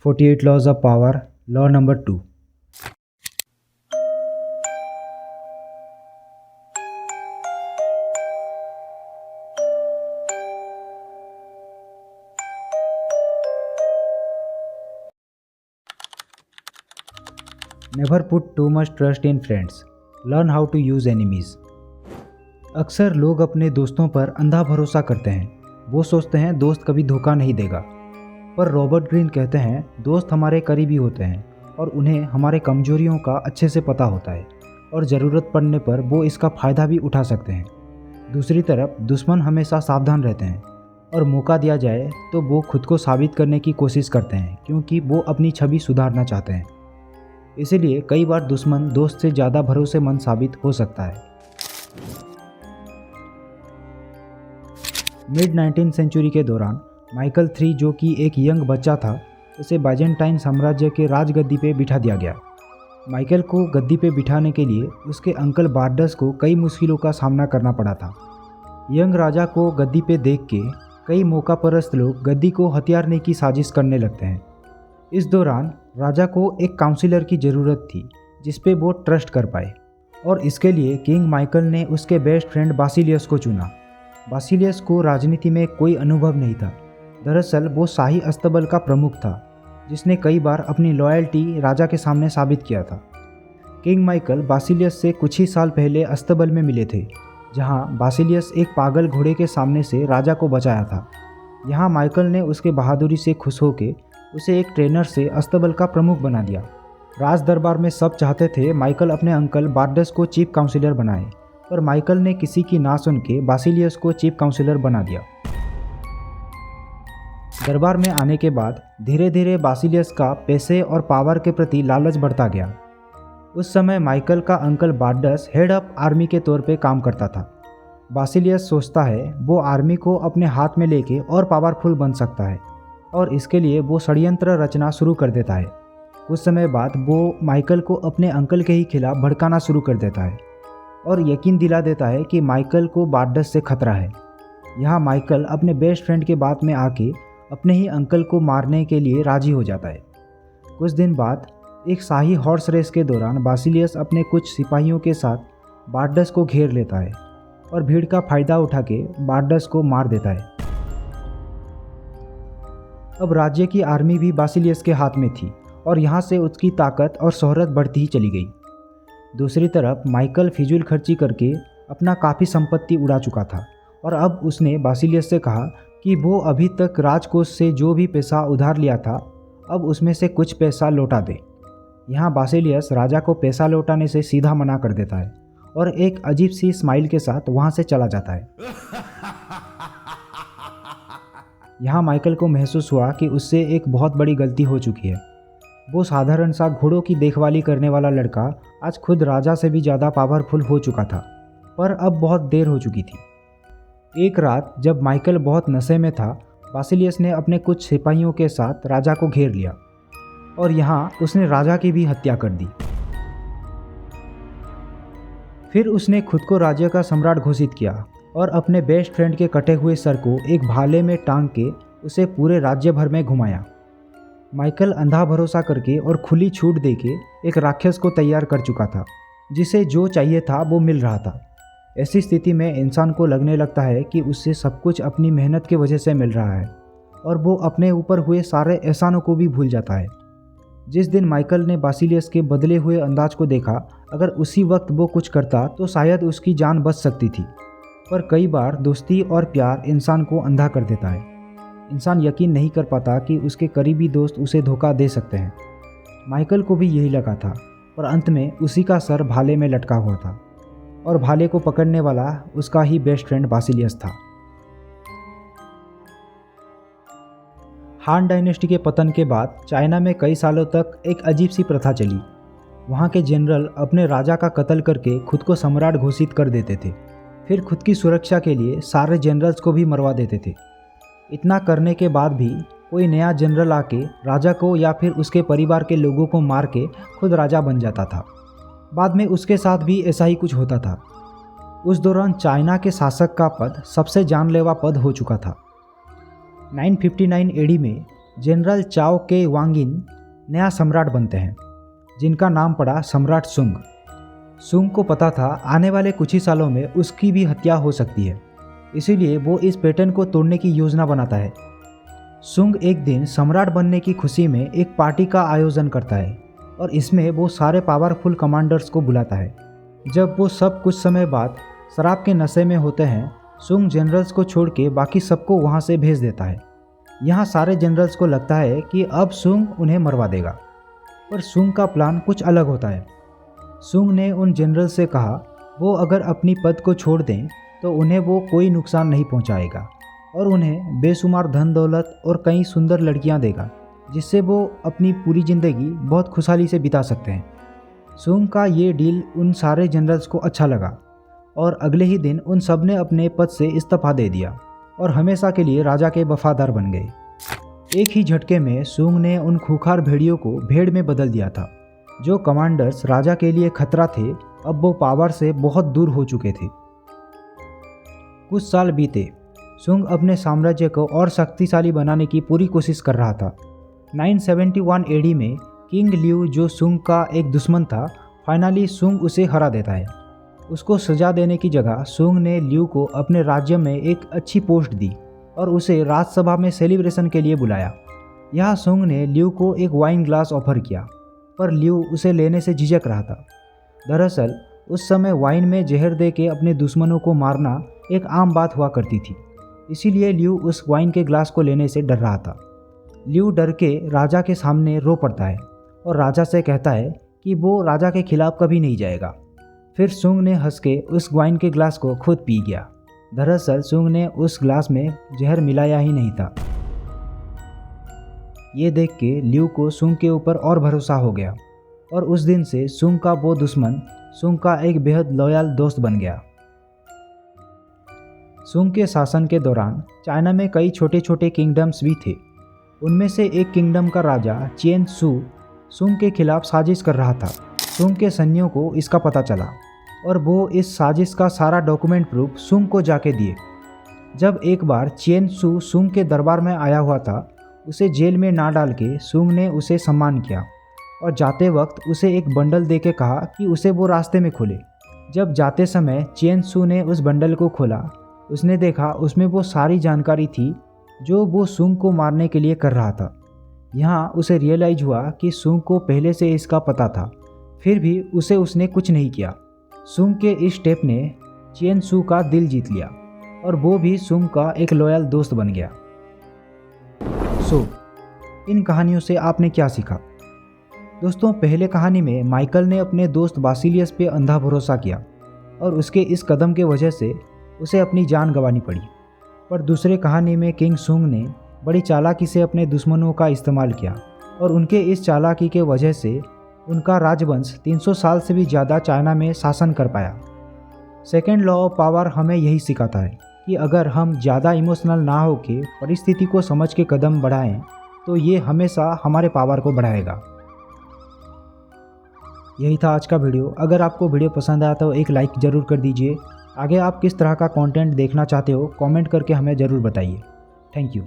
48 Laws of Power, Law number 2. Never put too much trust in friends. Learn how to use enemies. अक्सर लोग अपने दोस्तों पर अंधा भरोसा करते हैं। वो सोचते हैं दोस्त कभी धोखा नहीं देगा, पर रॉबर्ट ग्रीन कहते हैं दोस्त हमारे करीबी होते हैं और उन्हें हमारे कमजोरियों का अच्छे से पता होता है और ज़रूरत पड़ने पर वो इसका फ़ायदा भी उठा सकते हैं। दूसरी तरफ दुश्मन हमेशा सावधान रहते हैं और मौका दिया जाए तो वो खुद को साबित करने की कोशिश करते हैं, क्योंकि वो अपनी छवि सुधारना चाहते हैं। इसीलिए कई बार दुश्मन दोस्त से ज़्यादा भरोसेमंद साबित हो सकता है। मिड 19th सेंचुरी के दौरान माइकल III, जो कि एक यंग बच्चा था, उसे बाइजेंटाइन साम्राज्य के राजगद्दी पे बिठा दिया गया। माइकल को गद्दी पे बिठाने के लिए उसके अंकल बार्डस को कई मुश्किलों का सामना करना पड़ा था। यंग राजा को गद्दी पे देख के कई मौकापरस्त लोग गद्दी को हथियारने की साजिश करने लगते हैं। इस दौरान राजा को एक काउंसिलर की ज़रूरत थी जिस पे वो ट्रस्ट कर पाए, और इसके लिए किंग माइकल ने उसके बेस्ट फ्रेंड बासिलियस को चुना। बासिलियस को राजनीति में कोई अनुभव नहीं था। दरअसल वो शाही अस्तबल का प्रमुख था जिसने कई बार अपनी लॉयल्टी राजा के सामने साबित किया था। किंग माइकल बासिलियस से कुछ ही साल पहले अस्तबल में मिले थे, जहां बासिलियस एक पागल घोड़े के सामने से राजा को बचाया था। यहां माइकल ने उसके बहादुरी से खुश होकर उसे एक ट्रेनर से अस्तबल का प्रमुख बना दिया। राज दरबार में सब चाहते थे माइकल अपने अंकल बार्डस को चीफ काउंसिलर बनाए, पर माइकल ने किसी की ना सुन के बासिलियस को चीफ काउंसिलर बना दिया। दरबार में आने के बाद धीरे धीरे बासिलियस का पैसे और पावर के प्रति लालच बढ़ता गया। उस समय माइकल का uncle birds head of army के तौर पे काम करता था। बासिलियस सोचता है वो आर्मी को अपने हाथ में लेके और पावरफुल बन सकता है, और इसके लिए वो षड्यंत्र रचना शुरू कर देता है। कुछ समय बाद वो माइकल को अपने अंकल के ही खिलाफ भड़काना शुरू कर देता है और यकीन दिला देता है कि माइकल को बार्डस से खतरा है। यहाँ माइकल अपने बेस्ट फ्रेंड के बात में आके अपने ही अंकल को मारने के लिए राजी हो जाता है। कुछ दिन बाद एक शाही हॉर्स रेस के दौरान बासिलियस अपने कुछ सिपाहियों के साथ बार्डस को घेर लेता है और भीड़ का फायदा उठा के बार्डस को मार देता है। अब राज्य की आर्मी भी बासिलियस के हाथ में थी और यहाँ से उसकी ताकत और शोहरत बढ़ती ही चली गई। दूसरी तरफ माइकल फिजूल खर्ची करके अपना काफ़ी संपत्ति उड़ा चुका था और अब उसने बासिलियस से कहा कि वो अभी तक राजकोष से जो भी पैसा उधार लिया था अब उसमें से कुछ पैसा लौटा दे। यहाँ बासिलियस राजा को पैसा लौटाने से सीधा मना कर देता है और एक अजीब सी स्माइल के साथ वहाँ से चला जाता है। यहाँ माइकल को महसूस हुआ कि उससे एक बहुत बड़ी गलती हो चुकी है। वो साधारण सा घोड़ों की देखभाली करने वाला लड़का आज खुद राजा से भी ज़्यादा पावरफुल हो चुका था, पर अब बहुत देर हो चुकी थी। एक रात जब माइकल बहुत नशे में था, बासिलियस ने अपने कुछ सिपाहियों के साथ राजा को घेर लिया और यहाँ उसने राजा की भी हत्या कर दी। फिर उसने खुद को राज्य का सम्राट घोषित किया और अपने बेस्ट फ्रेंड के कटे हुए सर को एक भाले में टांग के उसे पूरे राज्य भर में घुमाया। माइकल अंधा भरोसा करके और खुली छूट देके एक राक्षस को तैयार कर चुका था जिसे जो चाहिए था वो मिल रहा था। ऐसी स्थिति में इंसान को लगने लगता है कि उससे सब कुछ अपनी मेहनत की वजह से मिल रहा है और वो अपने ऊपर हुए सारे एहसानों को भी भूल जाता है। जिस दिन माइकल ने बासिलियस के बदले हुए अंदाज को देखा, अगर उसी वक्त वो कुछ करता तो शायद उसकी जान बच सकती थी, पर कई बार दोस्ती और प्यार इंसान को अंधा कर देता है। इंसान यकीन नहीं कर पाता कि उसके करीबी दोस्त उसे धोखा दे सकते हैं। माइकल को भी यही लगा था, और अंत में उसी का सर भाले में लटका हुआ था और भाले को पकड़ने वाला उसका ही बेस्ट फ्रेंड बासिलियस था। हान डायनेस्टी के पतन के बाद चाइना में कई सालों तक एक अजीब सी प्रथा चली। वहाँ के जनरल अपने राजा का कत्ल करके खुद को सम्राट घोषित कर देते थे, फिर खुद की सुरक्षा के लिए सारे जनरल्स को भी मरवा देते थे। इतना करने के बाद भी कोई नया जनरल आके राजा को या फिर उसके परिवार के लोगों को मार के खुद राजा बन जाता था। बाद में उसके साथ भी ऐसा ही कुछ होता था। उस दौरान चाइना के शासक का पद सबसे जानलेवा पद हो चुका था। 959 एडी में जनरल चाओ के वांगिन नया सम्राट बनते हैं, जिनका नाम पड़ा सम्राट सुंग। सुंग को पता था आने वाले कुछ ही सालों में उसकी भी हत्या हो सकती है, इसीलिए वो इस पैटर्न को तोड़ने की योजना बनाता है। सुंग एक दिन सम्राट बनने की खुशी में एक पार्टी का आयोजन करता है और इसमें वो सारे पावरफुल कमांडर्स को बुलाता है। जब वो सब कुछ समय बाद शराब के नशे में होते हैं, सुंग जनरल्स को छोड़ के बाकी सबको वहाँ से भेज देता है। यहाँ सारे जनरल्स को लगता है कि अब सुंग उन्हें मरवा देगा, पर सुंग का प्लान कुछ अलग होता है। सुंग ने उन जनरल्स से कहा वो अगर अपनी पद को छोड़ दें तो उन्हें वो कोई नुकसान नहीं पहुँचाएगा और उन्हें बेशुमार धन दौलत और कई सुंदर लड़कियाँ देगा, जिससे वो अपनी पूरी ज़िंदगी बहुत खुशहाली से बिता सकते हैं। सुंग का ये डील उन सारे जनरल्स को अच्छा लगा और अगले ही दिन उन सब ने अपने पद से इस्तीफा दे दिया और हमेशा के लिए राजा के वफादार बन गए। एक ही झटके में सुंग ने उन खूंखार भेड़ियों को भेड़ में बदल दिया था। जो कमांडर्स राजा के लिए खतरा थे, अब वो पावर से बहुत दूर हो चुके थे। कुछ साल बीते, सुंग अपने साम्राज्य को और शक्तिशाली बनाने की पूरी कोशिश कर रहा था। 971 एडी में किंग लियू, जो सुंग का एक दुश्मन था, फाइनली सुंग उसे हरा देता है। उसको सजा देने की जगह सुंग ने लियू को अपने राज्य में एक अच्छी पोस्ट दी और उसे राजसभा में सेलिब्रेशन के लिए बुलाया। यहाँ सुंग ने लियू को एक वाइन ग्लास ऑफर किया, पर लियू उसे लेने से झिझक रहा था। दरअसल उस समय वाइन में जहर दे के अपने दुश्मनों को मारना एक आम बात हुआ करती थी, इसीलिए लियू उस वाइन के ग्लास को लेने से डर रहा था। लियू डर के राजा के सामने रो पड़ता है और राजा से कहता है कि वो राजा के खिलाफ कभी नहीं जाएगा। फिर सुंग ने हंस के उस वाइन के ग्लास को खुद पी गया। दरअसल सुंग ने उस ग्लास में जहर मिलाया ही नहीं था। ये देख के लियू को सुंग के ऊपर और भरोसा हो गया और उस दिन से सुंग का वो दुश्मन सुंग का एक बेहद लॉयल दोस्त बन गया। सुंग के शासन के दौरान चाइना में कई छोटे छोटे किंगडम्स भी थे। उनमें से एक किंगडम का राजा चेन सू सुंग के खिलाफ साजिश कर रहा था। सुंग के सैनिकों को इसका पता चला और वो इस साजिश का सारा डॉक्यूमेंट प्रूफ सुंग को जाके दिए। जब एक बार चेन सू सुंग के दरबार में आया हुआ था, उसे जेल में ना डाल के सुंग ने उसे सम्मान किया और जाते वक्त उसे एक बंडल दे के कहा कि उसे वो रास्ते में खोले। जब जाते समय चेन सू ने उस बंडल को खोला, उसने देखा उसमें वो सारी जानकारी थी जो वो सुंग को मारने के लिए कर रहा था। यहाँ उसे रियलाइज हुआ कि सुंग को पहले से इसका पता था, फिर भी उसने कुछ नहीं किया। सुंग के इस स्टेप ने चेन सू का दिल जीत लिया और वो भी सुंग का एक लॉयल दोस्त बन गया। इन कहानियों से आपने क्या सीखा? दोस्तों, पहले कहानी में माइकल ने अपने दोस्त बासिलियस पे अंधा भरोसा किया और उसके इस कदम के वजह से उसे अपनी जान गंवानी पड़ी। पर दूसरे कहानी में किंग सुंग ने बड़ी चालाकी से अपने दुश्मनों का इस्तेमाल किया और उनके इस चालाकी के वजह से उनका राजवंश 300 साल से भी ज़्यादा चाइना में शासन कर पाया। सेकेंड लॉ ऑफ पावर हमें यही सिखाता है कि अगर हम ज़्यादा इमोशनल ना होकर परिस्थिति को समझ के कदम बढ़ाएं तो ये हमेशा हमारे पावर को बढ़ाएगा। यही था आज का वीडियो। अगर आपको वीडियो पसंद आया तो एक लाइक ज़रूर कर दीजिए। आगे आप किस तरह का कंटेंट देखना चाहते हो कमेंट करके हमें ज़रूर बताइए। Thank you.